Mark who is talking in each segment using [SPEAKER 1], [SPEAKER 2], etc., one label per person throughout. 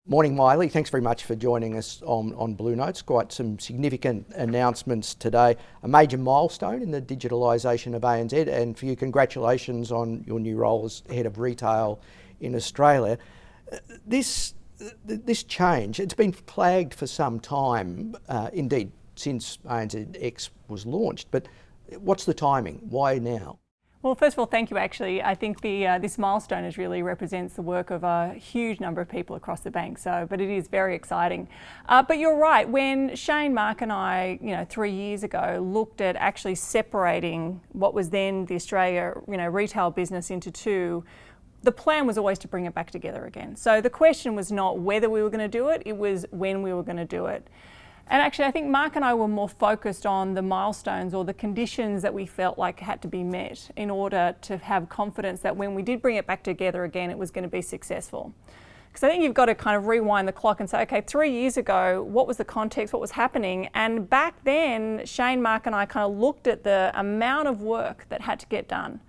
[SPEAKER 1] Morning, Maile. Thanks very much for joining us on Blue Notes. Quite some significant announcements today. A major milestone in the digitalisation of ANZ, and for you, congratulations on your new role as Head of Retail in Australia. This change, it's been flagged for some time, indeed since ANZX was launched, but what's the timing? Why now?
[SPEAKER 2] Well, first of all, thank you actually. I think this milestone really represents the work of a huge number of people across the bank, but it is very exciting. But you're right, when Shane, Mark and I, 3 years ago, looked at actually separating what was then the Australia, retail business into two, the plan was always to bring it back together again. So the question was not whether we were going to do it, it was when we were going to do it. And actually, I think Mark and I were more focused on the milestones or the conditions that we felt like had to be met in order to have confidence that when we did bring it back together again, it was going to be successful. Because I think you've got to kind of rewind the clock and say, okay, 3 years ago, what was the context, what was happening? And back then, Shane, Mark and I kind of looked at the amount of work that had to get done.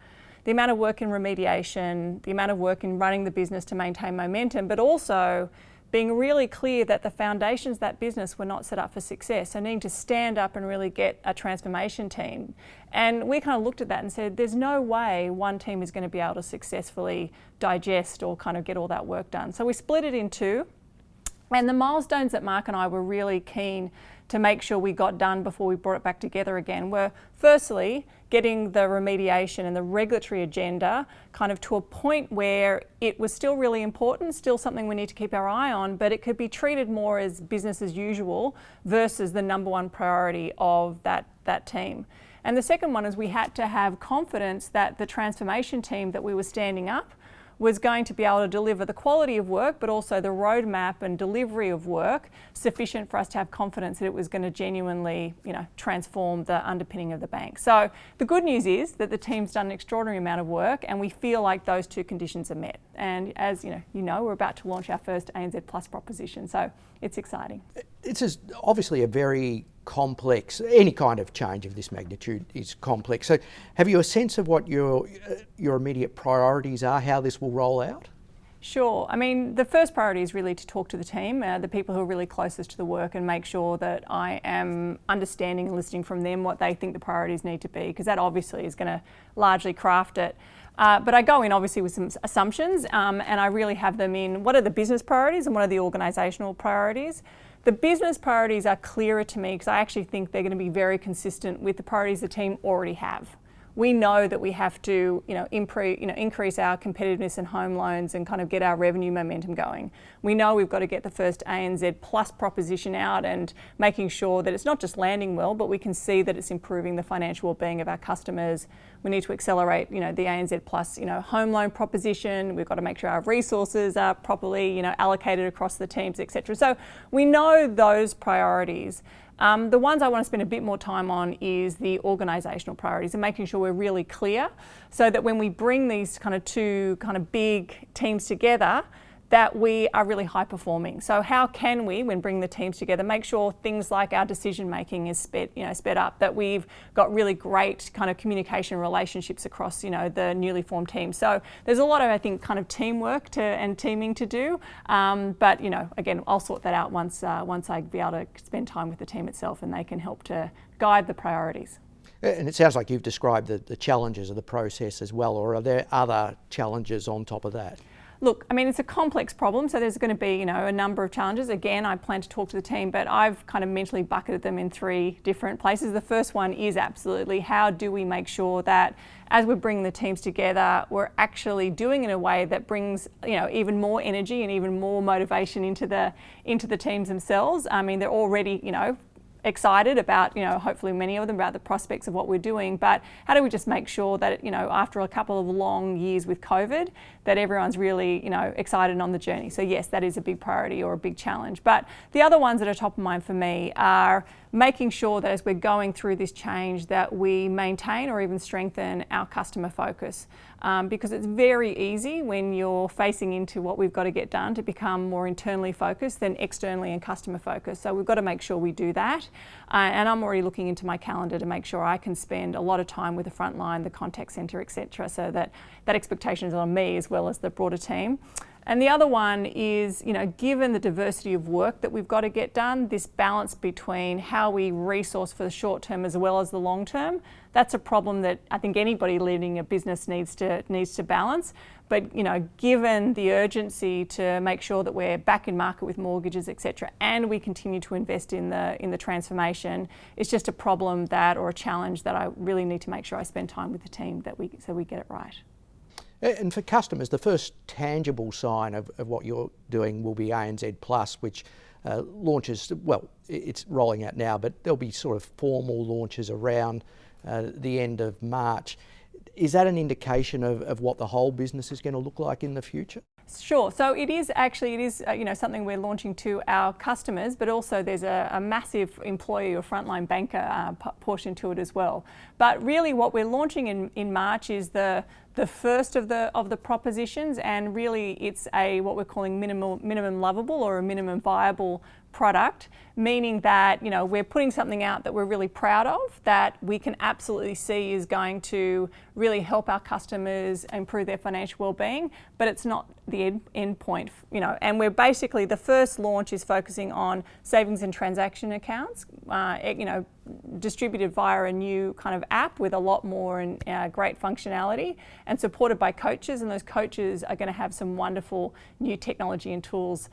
[SPEAKER 2] The amount of work in remediation, the amount of work in running the business to maintain momentum, but also being really clear that the foundations of that business were not set up for success. So needing to stand up and really get a transformation team. And we kind of looked at that and said, there's no way one team is going to be able to successfully digest or kind of get all that work done. So we split it in two. And the milestones that Mark and I were really keen to make sure we got done before we brought it back together again were, firstly, getting the remediation and the regulatory agenda kind of to a point where it was still really important, still something we need to keep our eye on, but it could be treated more as business as usual versus the number one priority of that team. And the second one is we had to have confidence that the transformation team that we were standing up was going to be able to deliver the quality of work, but also the roadmap and delivery of work sufficient for us to have confidence that it was going to genuinely, transform the underpinning of the bank. So the good news is that the team's done an extraordinary amount of work, and we feel like those two conditions are met. And as we're about to launch our first ANZ Plus proposition, so it's exciting.
[SPEAKER 1] It's obviously a very complex, any kind of change of this magnitude is complex. So have you a sense of what your immediate priorities are, how this will roll out?
[SPEAKER 2] Sure. I mean, the first priority is really to talk to the team, the people who are really closest to the work, and make sure that I am understanding and listening from them what they think the priorities need to be, because that obviously is going to largely craft it. But I go in obviously with some assumptions, and I really have them in what are the business priorities and what are the organisational priorities. The business priorities are clearer to me because I actually think they're going to be very consistent with the priorities the team already have. We know that we have to, increase our competitiveness in home loans and kind of get our revenue momentum going. We know we've got to get the first ANZ Plus proposition out and making sure that it's not just landing well, but we can see that it's improving the financial well-being of our customers. We need to accelerate, the ANZ Plus, home loan proposition. We've got to make sure our resources are properly, allocated across the teams, etc. So we know those priorities. The ones I want to spend a bit more time on is the organisational priorities and making sure we're really clear so that when we bring these two big teams together, that we are really high performing. So how can we, when bringing the teams together, make sure things like our decision making is sped up, that we've got really great kind of communication relationships across, the newly formed team. So there's a lot of, I think, kind of teamwork and teaming to do. But again, I'll sort that out once I be able to spend time with the team itself, and they can help to guide the priorities.
[SPEAKER 1] And it sounds like you've described the challenges of the process as well, or are there other challenges on top of that?
[SPEAKER 2] Look, I mean, it's a complex problem, so there's going to be, a number of challenges. Again, I plan to talk to the team, but I've kind of mentally bucketed them in three different places. The first one is absolutely how do we make sure that as we're bringing the teams together, we're actually doing it in a way that brings, even more energy and even more motivation into the teams themselves. I mean, they're already, excited about, hopefully many of them about the prospects of what we're doing, but how do we just make sure that, after a couple of long years with COVID, that everyone's really, excited on the journey. So yes, that is a big priority or a big challenge. But the other ones that are top of mind for me are making sure that as we're going through this change that we maintain or even strengthen our customer focus. Because it's very easy when you're facing into what we've got to get done to become more internally focused than externally and customer focused. So we've got to make sure we do that. And I'm already looking into my calendar to make sure I can spend a lot of time with the front line, the contact centre, etc. So that expectation is on me as well as the broader team. And the other one is, given the diversity of work that we've got to get done, this balance between how we resource for the short term as well as the long term, that's a problem that I think anybody leading a business needs to balance. But given the urgency to make sure that we're back in market with mortgages, etc., and we continue to invest in the transformation, it's just a problem or a challenge that I really need to make sure I spend time with the team so we get it right.
[SPEAKER 1] And for customers, the first tangible sign of what you're doing will be ANZ Plus, which launches, well, it's rolling out now, but there'll be sort of formal launches around the end of March. Is that an indication of what the whole business is going to look like in the future?
[SPEAKER 2] Sure. So it is something we're launching to our customers, but also there's a massive employee or frontline banker portion to it as well. But really, what we're launching in March is the first of the propositions, and really it's what we're calling minimum lovable or a minimum viable product, meaning that we're putting something out that we're really proud of, that we can absolutely see is going to really help our customers improve their financial well-being, but it's not the end point, and we're basically, the first launch is focusing on savings and transaction accounts, distributed via a new kind of app with a lot more and great functionality, and supported by coaches, and those coaches are going to have some wonderful new technology and tools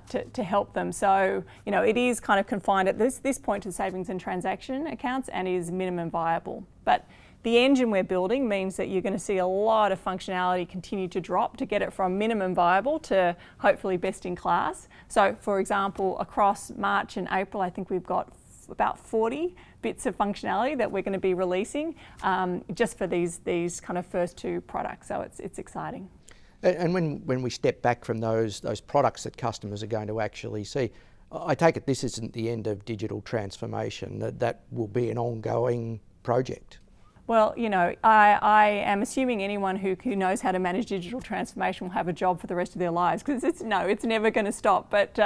[SPEAKER 2] to help them. So it is kind of confined at this point to savings and transaction accounts and is minimum viable. But the engine we're building means that you're going to see a lot of functionality continue to drop to get it from minimum viable to hopefully best in class. So for example, across March and April, I think we've got about 40 bits of functionality that we're going to be releasing just for these kind of first two products. So it's exciting.
[SPEAKER 1] And when we step back from those products that customers are going to actually see, I take it this isn't the end of digital transformation, that will be an ongoing project.
[SPEAKER 2] Well, I am assuming anyone who knows how to manage digital transformation will have a job for the rest of their lives, because it's never going to stop. But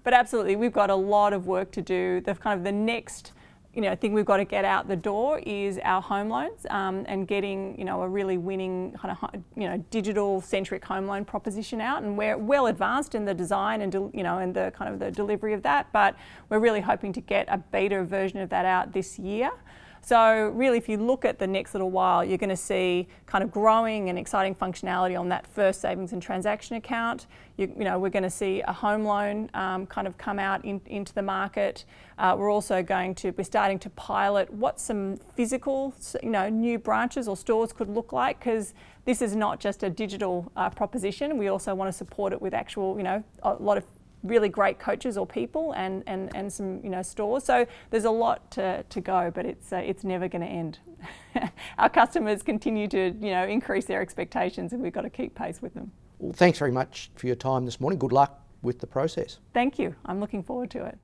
[SPEAKER 2] absolutely, we've got a lot of work to do. The next thing we've got to get out the door is our home loans, and getting a really winning kind of digital centric home loan proposition out, and we're well advanced in the design and and the kind of the delivery of that, but we're really hoping to get a beta version of that out this year. So really, if you look at the next little while, you're going to see kind of growing and exciting functionality on that first savings and transaction account. We're going to see a home loan kind of come out into the market. We're starting to pilot what some physical, new branches or stores could look like, because this is not just a digital proposition. We also want to support it with actual, a lot of really great coaches or people and some stores. So there's a lot to go, but it's never going to end. Our customers continue to increase their expectations, and we've got to keep pace with them.
[SPEAKER 1] Well, thanks very much for your time this morning. Good luck with the process.
[SPEAKER 2] Thank you. I'm looking forward to it.